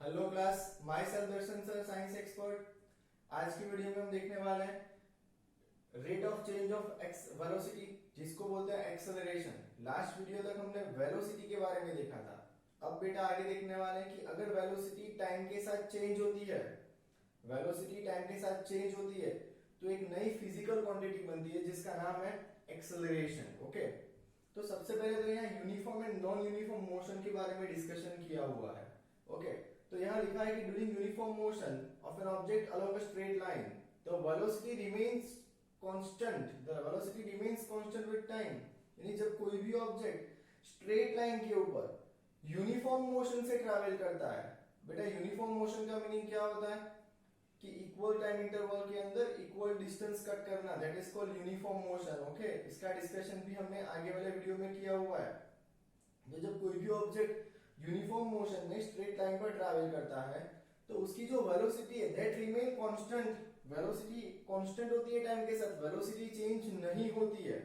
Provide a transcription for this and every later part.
Hello class, my self Darshan sir, science expert. आज की video में हम देखने वाले हैं rate of change of velocity, जिसको बोलते हैं एक्सेलरेशन। लास्ट वीडियो तक हमने वेलोसिटी के बारे में देखा था। अब बेटा आगे देखने वाले हैं कि अगर वेलोसिटी टाइम के साथ चेंज होती है, वेलोसिटी टाइम के साथ चेंज होती है तो एक नई फिजिकल क्वांटिटी बनती है जिसका नाम है एक्सेलरेशन। ओके, तो सबसे पहले तो यहाँ uniform and non uniform motion के बारे में डिस्कशन किया हुआ है। ओके, तो यहाँ लिखा है कि during uniform motion of an object along a straight line the velocity remains constant, the velocity remains constant with time. यानी जब कोई भी ऑब्जेक्ट स्ट्रेट लाइन के ऊपर यूनिफॉर्म मोशन से ट्रैवल करता है, बेटा यूनिफॉर्म मोशन का मीनिंग क्या होता है कि इक्वल टाइम इंटरवल के अंदर इक्वल डिस्टेंस कट करना, that is called uniform motion. Okay, इसका डिस्कशन भी हमने आगे वाले वीडियो में किया हुआ है। तो जब कोई भी ऑब्जेक्ट यूनिफॉर्म मोशन में स्ट्रेट लाइन पर ट्रैवल करता है तो उसकी जो वेलोसिटी है that remain constant. Velocity constant होती है टाइम के साथ, वेलोसिटी चेंज नहीं होती है।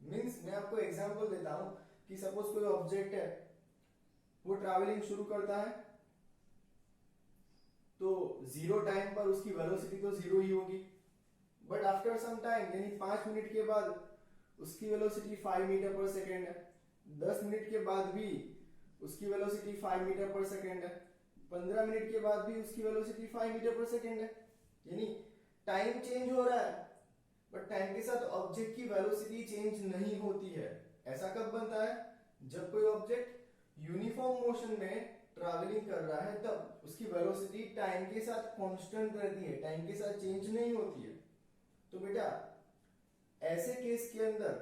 मींस मैं आपको एग्जांपल देता हूं कि सपोज कोई ऑब्जेक्ट है, वो ट्रैवलिंग शुरू करता है तो जीरो टाइम पर उसकी वेलोसिटी तो जीरो ही होगी, बट आफ्टर सम टाइम यानी 5 मिनट के बाद उसकी वेलोसिटी 5 मीटर पर सेकेंड है। 10 मिनट के बाद भी उसकी वेलोसिटी 5 मीटर पर सेकेंड है। 15 मिनट के बाद भी उसकी वेलोसिटी 5 मीटर पर सेकेंड है। यानी टाइम चेंज हो रहा है बट टाइम के साथ ऑब्जेक्ट की वेलोसिटी चेंज नहीं होती है। ऐसा कब बनता है? जब कोई ऑब्जेक्ट यूनिफॉर्म मोशन में ट्रैवलिंग कर रहा है तब उसकी वेलोसिटी टाइम के साथ कांस्टेंट रहती है, टाइम के साथ चेंज नहीं होती है। तो बेटा ऐसे केस के अंदर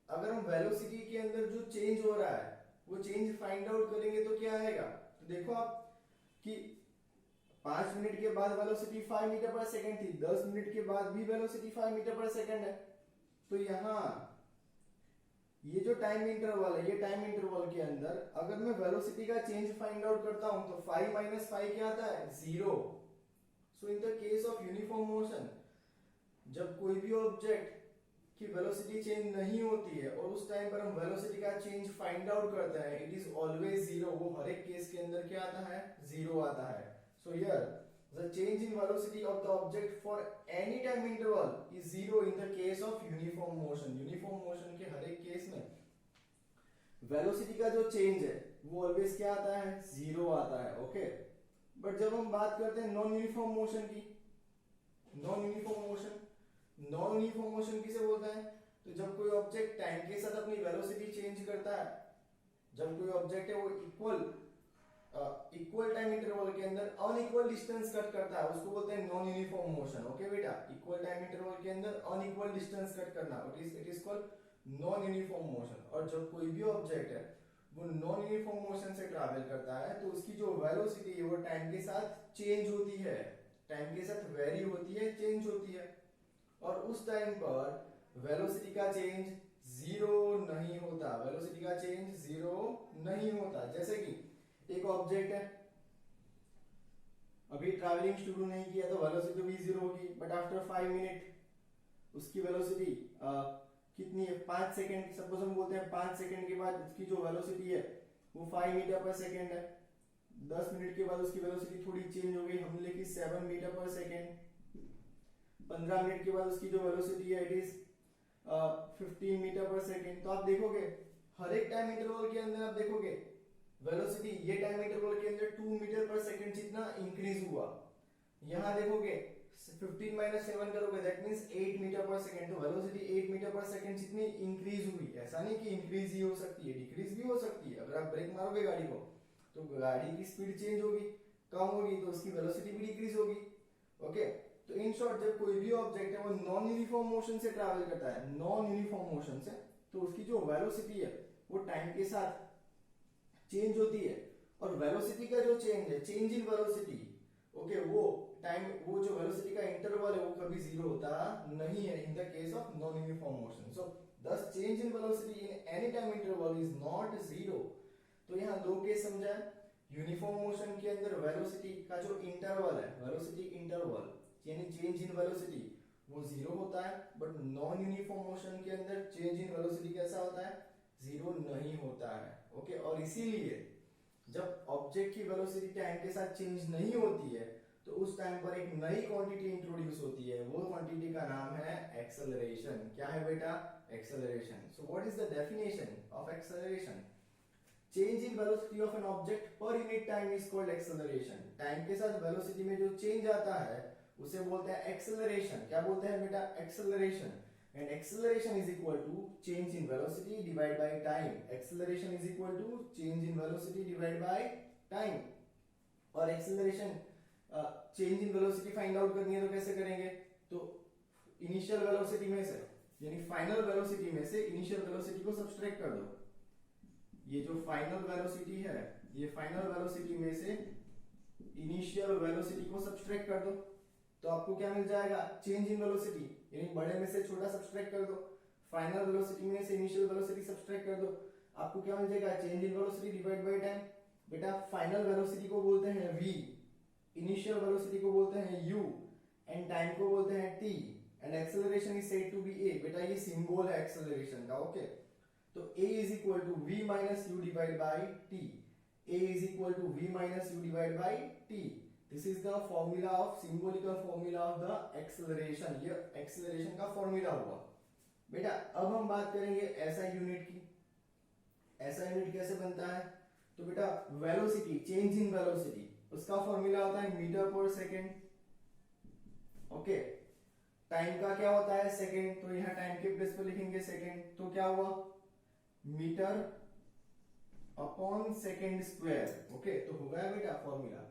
अगर हम वेलोसिटी के अंदर जो चेंज हो रहा है वो चेंज फाइंड आउट करेंगे तो क्या आएगा? तो देखो आप कि 5 मिनट के बाद वेलोसिटी 5 मीटर पर सेकंड थी, 10 मिनट के बाद भी वेलोसिटी 5 मीटर पर सेकंड है। तो यहां ये जो टाइम इंटरवल है, ये टाइम इंटरवल के अंदर अगर मैं वेलोसिटी का चेंज फाइंड आउट करता हूं तो 5 माइनस 5 क्या आता है? 0। So in the case of uniform motion जब कोई भी ऑब्जेक्ट की वेलोसिटी चेंज नहीं होती है और उस टाइम पर हम वेलोसिटी का चेंज फाइंड आउट करते हैं, इट इज ऑलवेज जीरो। वो हर एक केस के अंदर क्या आता है? जीरो आता है। So here the change in velocity of the object for any time interval is zero in the case of uniform motion. Uniform motion के हर एक केस में वेलोसिटी का जो चेंज है वो ऑलवेज क्या आता है? जीरो आता है। ओके, बट जब हम बात करते हैं नॉन यूनिफॉर्म मोशन की, non uniform motion, non uniform motion किसे बोलते हैं? तो जब कोई ऑब्जेक्ट टाइम के साथ अपनी वेलोसिटी चेंज करता है, जब कोई ऑब्जेक्ट है वो इक्वल टाइम इंटरवल के अंदर अनइक्वल डिस्टेंस कट करता है, उसको बोलते हैं नॉन यूनिफॉर्म मोशन। ओके बेटा, इक्वल टाइम इंटरवल के अंदर अनइक्वल डिस्टेंस कट करना, it is called non uniform motion. और जब कोई भी ऑब्जेक्ट है वो नॉन यूनिफॉर्म मोशन से ट्रैवल करता है तो उसकी जो वेलोसिटी है वो टाइम के साथ चेंज होती है, टाइम के साथ वेरी होती है, चेंज होती है। और उस टाइम पर वेलोसिटी का चेंज जीरो नहीं होता, वेलोसिटी का चेंज जीरो नहीं होता। जैसे कि एक ऑब्जेक्ट है, अभी ट्रैवलिंग शुरू नहीं किया तो वेलोसिटी भी जीरो होगी, बट आफ्टर 5 मिनट उसकी वेलोसिटी कितनी है? 5 सेकेंड। सपोज हम बोलते हैं 5 सेकेंड के बाद उसकी जो वेलोसिटी है वो 5 मीटर पर सेकेंड है। 10 मिनट के बाद उसकी वेलोसिटी थोड़ी चेंज हो गई, हमने लिखी 7 मीटर पर सेकेंड। 15 मिनट के बाद उसकी जो वेलोसिटी है इट इज 15 मीटर पर सेकेंड। तो आप देखोगे हर एक टाइम इंटरवल के अंदर आप देखोगे वेलोसिटी ये टाइम इंटरवल के अंदर 2 मीटर पर सेकेंड जितना इंक्रीज हुआ। यहां देखोगे 15 माइनस 7 करोगे दैट मींस 8 मीटर पर सेकेंड। तो वेलोसिटी 8 मीटर पर सेकेंड जितनी इंक्रीज हुई। ऐसा नहीं कि इंक्रीज ही हो सकती है, डिक्रीज भी हो सकती है। अगर आप ब्रेक मारोगे गाड़ी को तो गाड़ी की स्पीड चेंज होगी, कम होगी तो उसकी वेलोसिटी भी डिक्रीज होगी। ओके, तो इन शॉर्ट जब कोई भी ऑब्जेक्ट है वो नॉन यूनिफॉर्म मोशन से ट्रैवल करता है, नॉन यूनिफॉर्म मोशन से, तो उसकी जो वेलोसिटी है वो टाइम के साथ चेंज होती है। और वेलोसिटी का जो चेंज है, चेंज इन वेलोसिटी, ओके, वो टाइम, वो जो वेलोसिटी का इंटरवल है वो कभी जीरो होता नहीं है in the case of non uniform motion. So this change in velocity in any time interval is not zero. तो यहां दो केस समझा। यूनिफॉर्म मोशन के अंदर वेलोसिटी का जो इंटरवल है, वेलोसिटी इंटरवल यानी चेंज इन वेलोसिटी वो जीरो होता है, बट नॉन यूनिफॉर्म मोशन के अंदर चेंज इन वेलोसिटी कैसा होता है? जीरो नहीं होता है। ओके, और इसीलिए जब ऑब्जेक्ट की वेलोसिटी टाइम के साथ चेंज नहीं होती है तो उस टाइम पर एक नई क्वांटिटी इंट्रोड्यूस होती है, वो क्वांटिटी का नाम है एक्सेलरेशन। क्या है बेटा? Acceleration. So what is the definition of acceleration? Change in velocity of an object per unit time is called acceleration. Time के साथ वेलोसिटी में जो चेंज आता है उसे बोलते हैं एक्सेलरेशन। क्या बोलते हैं बेटा? Acceleration. And acceleration is equal to change in velocity divided by time. Acceleration is equal to change in velocity divided by time. और acceleration change in velocity find out करनी है तो कैसे करेंगे? तो initial velocity में से यानी final velocity में से initial velocity को subtract कर दो। ये जो final velocity है, ये final velocity में से initial velocity को subtract कर दो तो आपको क्या मिल जाएगा? चेंज इन वेलोसिटी, यानी बड़े में से छोटा सब्सट्रैक्ट कर दो, फाइनल वेलोसिटी में से इनिशियल वेलोसिटी सब्सट्रैक्ट कर दो, आपको क्या मिल जाएगा? Change in velocity divide by time. बेटा फाइनल वेलोसिटी को बोलते हैं v, इनिशियल वेलोसिटी को बोलते हैं u एंड टाइम को बोलते हैं t and acceleration is said to be a। बेटा ये सिंबल है एक्सेलरेशन का। ओके, तो a is equal to v minus u divide by t। a is equal to v minus u divide by t। This is the formula of symbolical formula of the acceleration। ये acceleration का formula हुआ। बेटा अब हम बात करेंगे SI unit की। SI unit कैसे बनता है? तो बेटा वेलोसिटी, चेंज इन वेलोसिटी, उसका फॉर्मूला होता है मीटर पर सेकेंड। ओके, टाइम का क्या होता है? सेकेंड। तो यहाँ टाइम के प्लेस पर लिखेंगे सेकेंड, तो क्या हुआ? Metre upon second square. Okay, तो हो गया बेटा फॉर्मूला,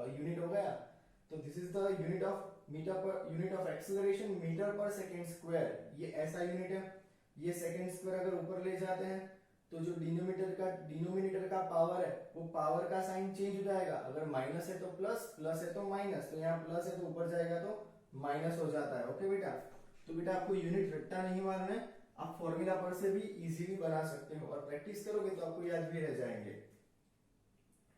यूनिट हो गया। तो this is the unit of metre per, unit of acceleration metre per second square. ये ऐसा यूनिट है। ये सेकंड स्क्वायर अगर ऊपर ले जाते हैं तो जो डिनोमिनेटर का पावर है वो पावर का साइन चेंज हो जाएगा। अगर माइनस है तो प्लस, प्लस है तो माइनस, तो यहाँ प्लस है तो ऊपर जाएगा तो माइनस हो जाता है। ओके बेटा, तो बेटा आपको यूनिट रट्टा नहीं मारना है, आप फॉर्मूला पर से भी इजीली बना सकते हो और प्रैक्टिस करोगे तो आपको याद भी रह जाएंगे।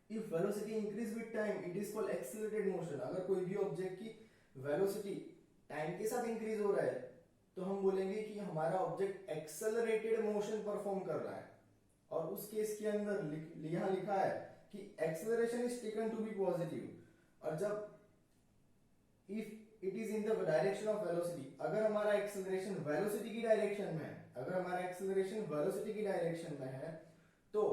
If velocity increase with time, it is called accelerated motion। अगर कोई भी ऑब्जेक्ट की वेलोसिटी टाइम के साथ इंक्रीज हो रहा है तो हम बोलेंगे कि हमारा ऑब्जेक्ट एक्सेलरेटेड मोशन परफॉर्म कर रहा है। और उस केस के अंदर यहाँ लिखा है कि acceleration is taken to be positive. और जब if it is in the direction of velocity, अगर हमारा एक्सेलरेशन वेलोसिटी की डायरेक्शन में है, अगर हमारा एक्सेलरेशन वेलोसिटी की डायरेक्शन में है तो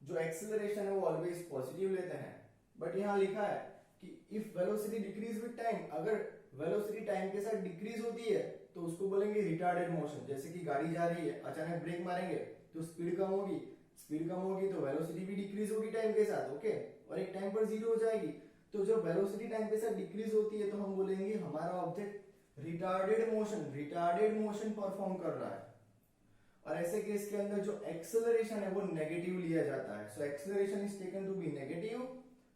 जो एक्सेलरेशन है वो ऑलवेज पॉजिटिव लेते हैं। बट यहाँ लिखा है कि if velocity decrease with time, अगर वेलोसिटी टाइम के साथ डिक्रीज होती है तो उसको बोलेंगे रिटार्डेड मोशन। जैसे कि गाड़ी जा रही है, अचानक ब्रेक मारेंगे तो स्पीड कम होगी, स्पीड कम होगी तो वेलोसिटी भी डिक्रीज होगी टाइम के साथ। ओके, और एक टाइम पर जीरो हो जाएगी। तो जब वेलोसिटी टाइम के साथ डिक्रीज होती है तो हम बोलेंगे हमारा ऑब्जेक्ट रिटार्डेड मोशन परफॉर्म कर रहा है। और ऐसे केस के अंदर जो एक्सेलरेशन है वो नेगेटिव लिया जाता है। So acceleration is taken to be negative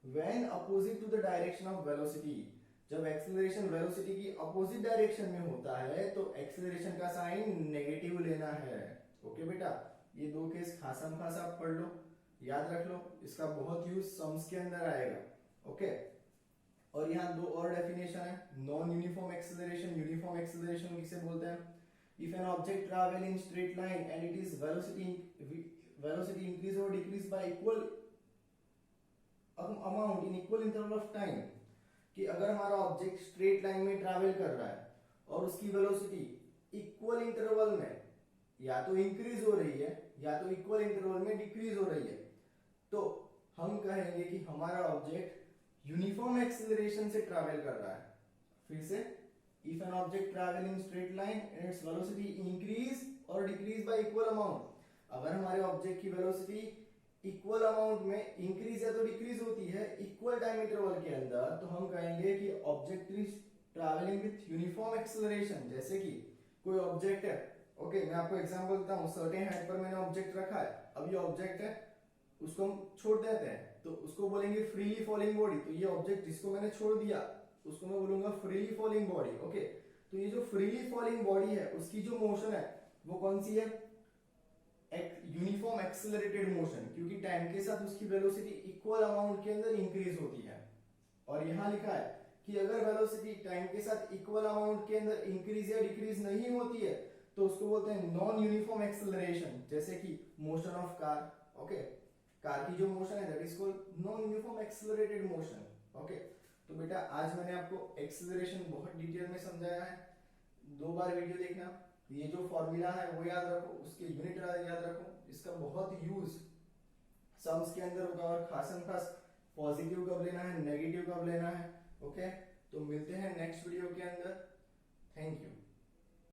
when opposite to the direction of velocity. जब एक्सेलरेशन वेलोसिटी की अपोजिट डायरेक्शन में होता है तो एक्सेलरेशन का साइन नेगेटिव लेना है। ओके बेटा, ये दो केस खासम खास आप पढ़ लो, याद रख लो, इसका बहुत यूज सम्स के अंदर आएगा। ओके, और यहाँ दो और डेफिनेशन है। Non uniform acceleration, uniform acceleration किसे बोलते हैं? If an object travel in straight line and it is velocity increase or decrease by equal amount in equal interval of time, कि अगर हमारा ऑब्जेक्ट स्ट्रेट लाइन में travel कर रहा है और उसकी वेलोसिटी इक्वल इंटरवल में या तो इंक्रीज हो रही है या तो इक्वल इंटरवल में डिक्रीज हो रही है, तो हम कहेंगे कि हमारा ऑब्जेक्ट यूनिफॉर्म एक्सेलरेशन से ट्रैवल कर रहा है। फिर से, if an object travel in straight line and its velocity increase or decrease by equal amount, अगर हमारे ऑब्जेक्ट की वेलोसिटी इक्वल अमाउंट में इंक्रीज या तो डिक्रीज होती है इक्वल टाइम इंटरवल के अंदर, तो हम कहेंगे कि object is travelling with uniform acceleration. जैसे कि कोई ऑब्जेक्ट है, ओके मैं आपको एग्जांपल देता हूँ, सर्टेन हाइट पर मैंने ऑब्जेक्ट रखा है, अब ये ऑब्जेक्ट है उसको हम छोड़ देते हैं तो उसको बोलेंगे फ्रीली फॉलिंग बॉडी। तो ये ऑब्जेक्ट जिसको मैंने छोड़ दिया उसको मैं बोलूंगा फ्रीली फॉलिंग बॉडी। ओके, तो ये जो फ्रीली फॉलिंग बॉडी है उसकी जो मोशन है वो कौन सी है? यूनिफॉर्म एक्सेलरेटेड मोशन, क्योंकि टाइम के साथ उसकी वेलोसिटी इक्वल अमाउंट के अंदर इंक्रीज होती है। और यहाँ लिखा है कि अगर वेलोसिटी टाइम के साथ इक्वल अमाउंट के अंदर इंक्रीज या डिक्रीज नहीं होती है तो उसको बोलते हैं नॉन यूनिफॉर्म एक्सेलरेशन। जैसे कि motion of car, okay car की जो मोशन है that is called non uniform accelerated motion. Okay, तो बेटा आज मैंने आपको एक्सेलरेशन बहुत डिटेल में समझाया है, 2 बार वीडियो देखना, ये जो फॉर्मूला है वो याद रखो, उसके यूनिट याद रखो, इसका बहुत यूज सम्स के अंदर होगा और खासम खास पॉजिटिव कब लेना है, नेगेटिव कब लेना है। ओके, तो मिलते हैं नेक्स्ट वीडियो के अंदर। Thank you.